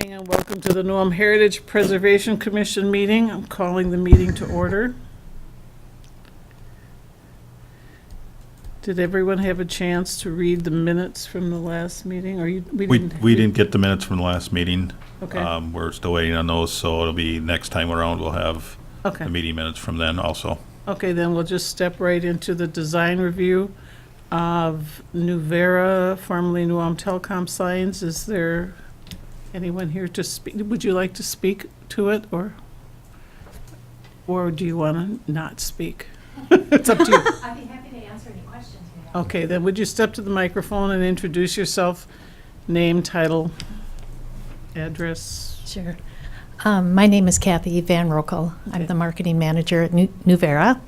morning and welcome to the Newham Heritage Preservation Commission meeting. I'm calling the meeting to order. Did everyone have a chance to read the minutes from the last meeting? Or we We didn't get the minutes from the last meeting. Okay. We're still waiting on those, so it'll be next time around, we'll have Okay. the meeting minutes from then also. Okay, then we'll just step right into the design review of Nuvera, formerly Newham Telecom Signs. Is there anyone here to speak? Would you like to speak to it, or do you want to not speak? It's up to you. I'd be happy to answer any questions you have. Okay, then would you step to the microphone and introduce yourself? Name, title, address. Sure. My name is Kathy Van Rokel. Okay. I'm the marketing manager at Nuvera.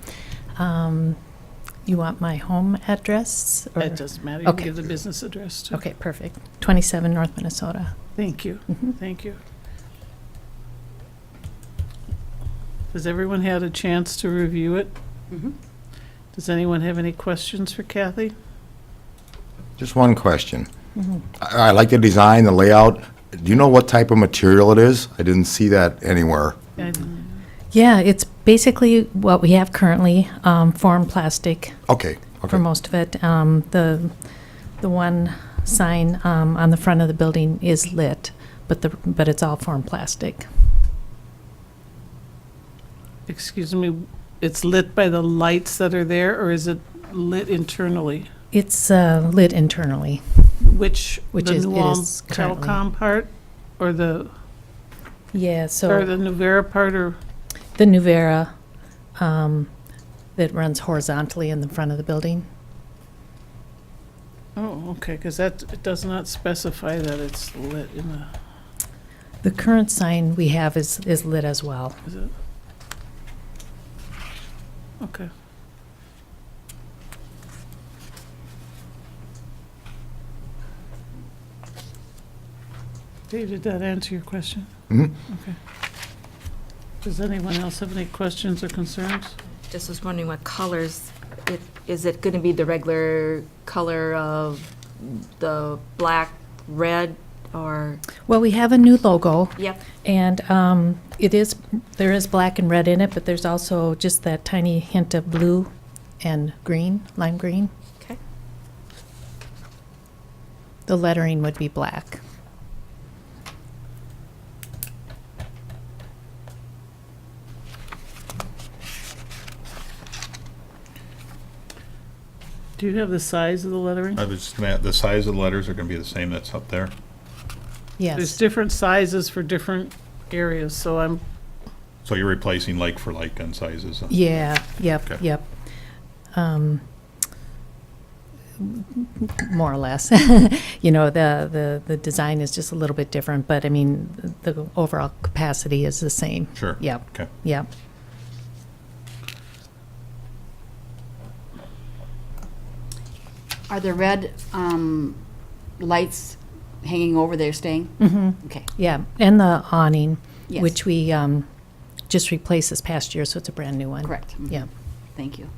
You want my home address? or- It doesn't matter. You can Okay. give the business address too. Okay, perfect. 27 North Minnesota. Thank you. Mhm. Thank you. Has everyone had a chance to review it? Does anyone have any questions for Kathy? Just one question. Mhm. I like the design, the layout. Do you know what type of material it is? I didn't see that anywhere. Yeah, it's basically what we have currently, formed plastic Okay, for okay. most of it. The one sign on the front of the building is lit, but it's all formed plastic. Excuse me, it's lit by the lights that are there, or is it lit internally? It's lit internally. Which Which the is- it Newham is currently. Telecom part, or the Yeah, or so the Nuvera part, or the Nuvera that runs horizontally in the front of the building. oh, okay, because it does not specify that it's lit in the. The current sign we have is lit as well. Is it? Okay. Dave, did that answer your question? Mhm. Okay. Does anyone else have any questions or concerns? Just was wondering what colors, is it going to be the regular color of the black, red, or? Well, we have a new logo, Yep. and there is black and red in it, but there's also just that tiny hint of blue and green, lime green. Okay. The lettering would be black. Do you have the size of the lettering? I was just gonna, the size of the letters are gonna be the same that's up there. There's Yes. different sizes for different areas, so I'm, So you're replacing like for like on sizes. Yeah, yep, Okay. yep. More or less. You know, the design is just a little bit different, but I mean, the overall capacity is the same. Sure. Yep, Okay. yep. Are the red lights hanging over there staying? Mm-hmm. Okay. Yeah, and the awning, Yes. which we just replaced this past year, so it's a brand-new one. Correct. Mhm. Yeah. Thank you.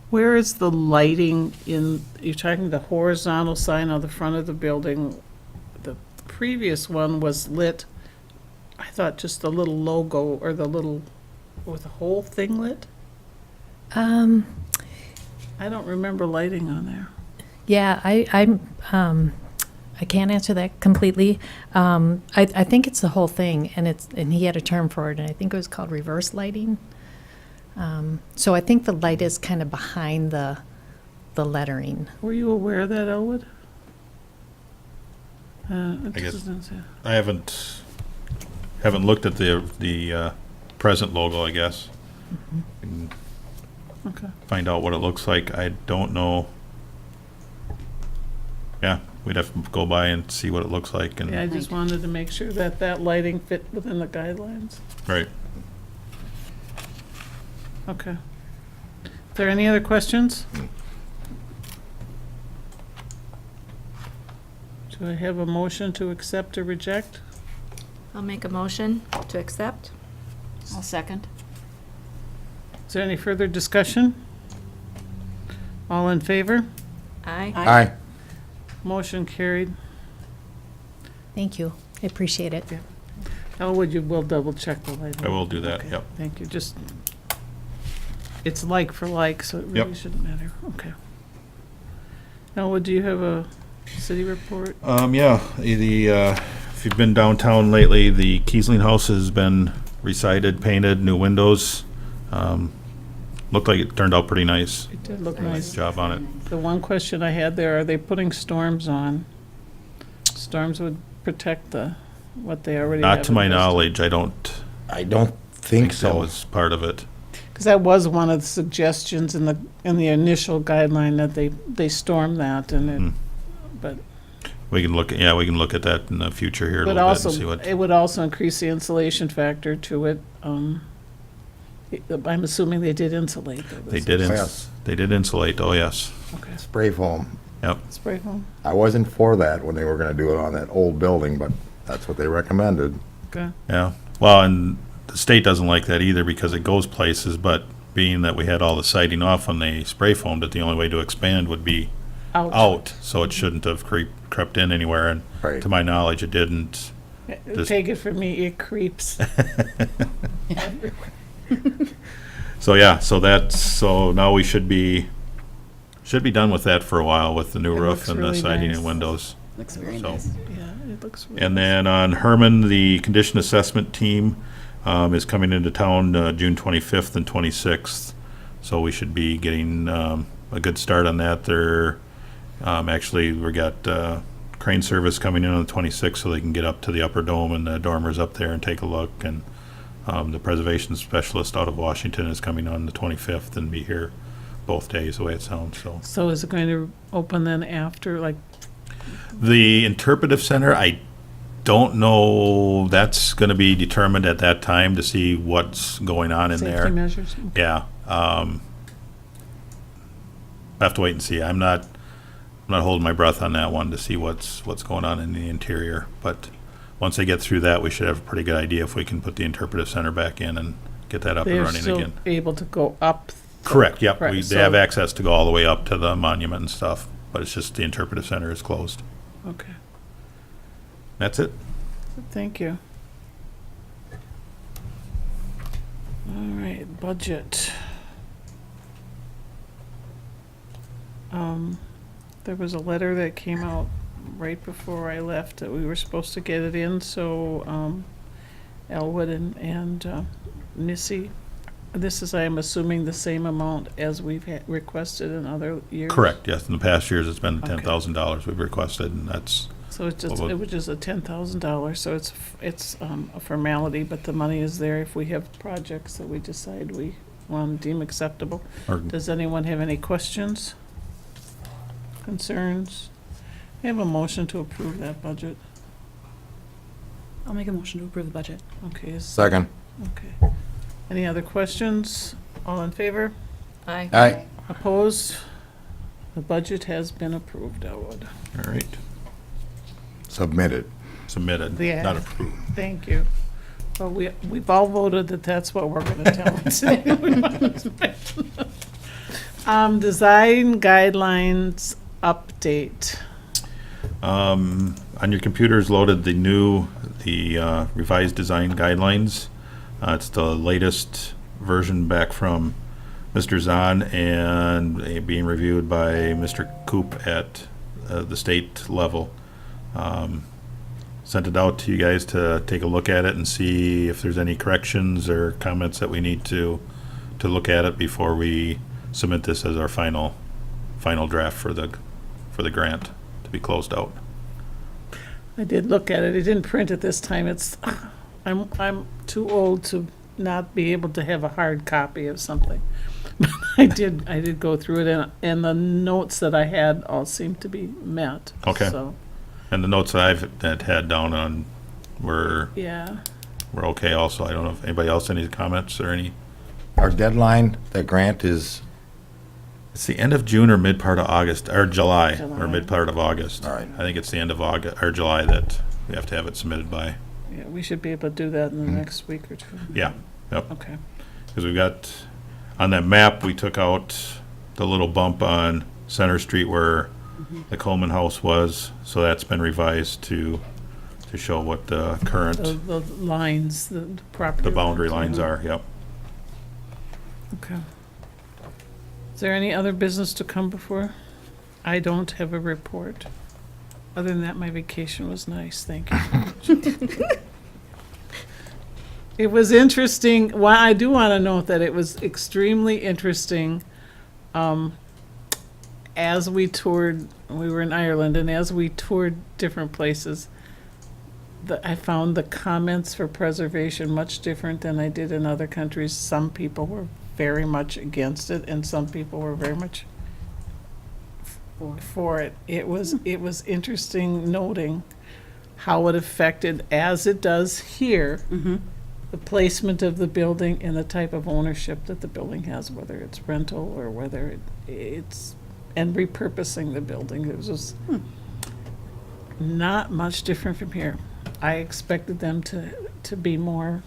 where is the lighting in, you're talking the horizontal sign on the front of the building? The previous one was lit, I thought just the little logo or the little, was the whole thing lit? Um, I don't remember lighting on there. Yeah, I can't answer that completely. I think it's the whole thing, and he had a term for it, and I think it was called reverse lighting. So I think the light is kind of behind the lettering. Were you aware of that, Elwood? It I guess- doesn't say. I haven't looked at the present logo, I guess. And Okay. find out what it looks like. I don't know. Yeah, we'd have to go by and see what it looks like and, Yeah, I just wanted to make sure that that lighting fit within the guidelines. right. Okay. Is there any other questions? Do I have a motion to accept or reject? I'll make a motion to accept. I'll second. Is there any further discussion? All in favor? Aye. Aye. Motion carried. Thank you. I appreciate it. Elwood, you will double check the lighting. I will do that, Okay, yep. Thank you, just, it's like for like, so it really Yep. shouldn't matter, okay. Elwood, do you have a city report? Yeah, if you've been downtown lately, the Kiesling House has been resided, painted, new windows. Looked like it turned out pretty nice. It did look Nice nice. job on it. The one question I had there, are they putting storms on? Storms would protect what they already have. Not to my invested. knowledge, I don't I don't think think that so. was part of it. Because that was one of the suggestions in the initial guideline, that they storm that, and it, Hmm. but, We can look at that in the future here a but little bit and see also, what. it would also increase the insulation factor to it. I'm assuming they did insulate. They did, Yes. they did insulate, oh yes. Okay, Spray foam. Yep, spray foam, I wasn't for that when they were gonna do it on that old building, but that's what they recommended. okay. yeah. Well, and the state doesn't like that either because it goes places, but being that we had all the siding off when they spray foamed it, the only way to expand would be out, so it shouldn't have crept in anywhere, and Right. to my knowledge, it didn't. Just- Take it from me, it creeps. So, yeah, so now we should be done with that for a while with the new It roof looks and the really siding nice. and windows. Looks very So- nice. Yeah, it looks really. And then on Herman, the condition assessment team is coming into town June 25th and 26th. So we should be getting a good start on that. They're actually, we got crane service coming in on the 26th so they can get up to the upper dome and the dormers up there and take a look. And the preservation specialist out of Washington is coming on the 25th and be here both days, the way it sounds, so. So is it going to open then after, like, The interpretive center, I don't know, that's gonna be determined at that time to see what's going on in safety there. measures? Yeah, I have to wait and see. I'm not holding my breath on that one to see what's going on in the interior. But once they get through that, we should have a pretty good idea if we can put the interpretive center back in and get that up and They're running still again. able to go up? Correct, yep. Right, They have so- access to go all the way up to the monument and stuff, but it's just the interpretive center is closed. Okay, That's it. thank you. All right, budget. There was a letter that came out right before I left that we were supposed to get it in, so, Elwood and Missy, this is, I am assuming, the same amount as we've requested in other years? Correct, yes. In the past years, it's been Okay. $10,000 we've requested, and that's, So it's just, Well, it was just a $10,000, so it's a formality, but the money is there if we have projects that we decide we want to deem acceptable. or Does anyone have any questions? Concerns? I have a motion to approve that budget. I'll make a motion to approve the budget. Okay, Second. okay. Any other questions? All in favor? Aye. Aye. Opposed? The budget has been approved, Elwood. all right, Submitted. submitted, Yeah. not approved. Thank you. Well, we've all voted that that's what we're gonna tell them. Design guidelines update. On your computers loaded the revised design guidelines. It's the latest version back from Mr. Zahn and being reviewed by Mr. Coop at the state level. Sent it out to you guys to take a look at it and see if there's any corrections or comments that we need to look at it before we submit this as our final draft for the grant to be closed out. I did look at it. It didn't print it this time. I'm too old to not be able to have a hard copy of something. I did go through it, and the notes that I had all seemed to be met. Okay. So, And the notes that had down on were yeah. okay also. I don't know if anybody else any comments or any. Our deadline, that grant is, It's the end of June or mid part of August, or July, July. or mid part of August. All right. I think it's the end of August, or July that we have to have it submitted by. Yeah, we should be able to do that in the next week or two. Yeah, yep. Okay. Because we've got, on that map, we took out the little bump on Center Street where the Coleman House was, so that's been revised to show what the current, The lines, the property. the boundary lines are, yep. Okay. Is there any other business to come before? I don't have a report. Other than that, my vacation was nice, thank you. It was interesting, well, I do want to note that it was extremely interesting, as we toured, we were in Ireland, and as we toured different places, I found the comments for preservation much different than I did in other countries. Some people were very much against it, and some people were very much for it. It was interesting noting how it affected, as it does here, the placement of the building and the type of ownership that the building has, whether it's rental or whether it's, and repurposing the building. It was just not much different from here. I expected them to be more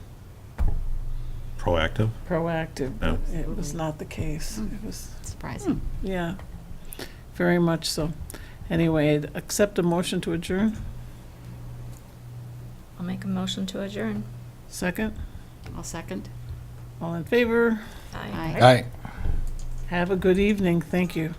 Proactive. proactive, Yeah. but it was not the case. It was, Surprising. yeah, very much so. Anyway, I'd accept a motion to adjourn. I'll make a motion to adjourn. Second, I'll second. all in favor? Aye. Aye. Have a good evening. Thank you.